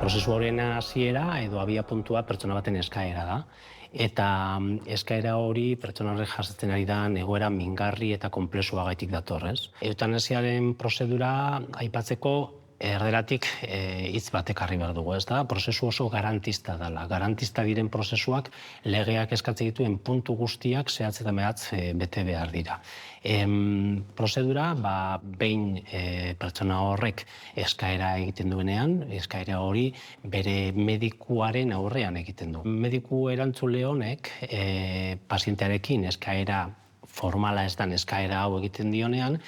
Prozesu horien hasiera edo abia puntua pertsona baten eskaera da. Eta eskaera hori pertsona horrek jasaten ari da egoera mingarri eta konplexuagatik datorrez. Eutanasiaren prozedura aipatzeko erderatik hitz bat ekarri behar dugu, ez da? Prozesu oso garantista dela. Garantista diren prozesuak legeak eskatzen dituen puntu guztiak zehatz eta mehatz bete behar dira. Prozedura, behin pertsona horrek eskaera egiten duenean, eskaera hori bere medikuaren aurrean egiten du. Mediku erantzule honek pazientearekin eskaera formala ez den eskaera hau egiten dionean,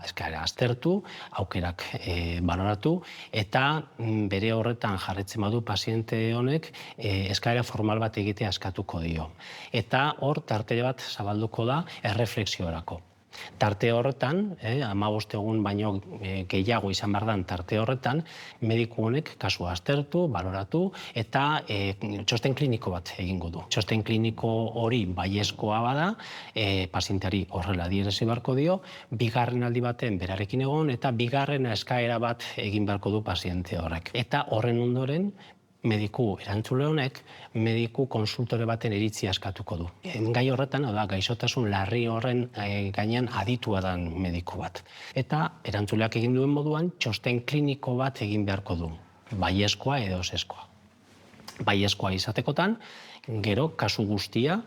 eskaera aztertu, aukerak baloratu, eta bere horretan jarretzen badu paziente honek eskaera formal bat egitea eskatuko dio. Eta hor tarte bat zabalduko da erreflexiorako. Tarte horretan, 15 egun baino gehiago izan behar den tarte horretan, mediku honek kasua aztertu, baloratu eta txosten kliniko bat egingo du. Txosten kliniko hori baiezkoa bada, pazienteari horrela adierazi beharko dio, bigarren aldi baten berarekin egon eta bigarren eskaera bat egin beharko du paziente horrek. Eta horren ondoren, mediku erantzule honek, mediku konsultore baten iritzia eskatuko du. Gai horretan, gaixotasun larri horren gainean aditua den mediku bat. Eta erantzuleak egin duen moduan, txosten kliniko bat egin beharko du, baiezkoa edo ezezkoa. Baiezkoa izatekotan, gero kasu guztia,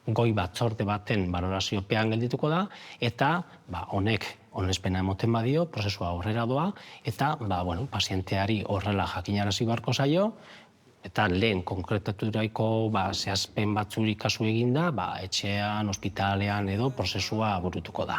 goi batzorde baten baloraziopean geldituko da, eta honek onespena emoten badio, prozesua aurrera doa, eta pazienteari horrela jakinarazi beharko zaio, eta lehen konkretaturaiko zehazpen batzuri kasu eginda, etxean, ospitalean edo prozesua burutuko da.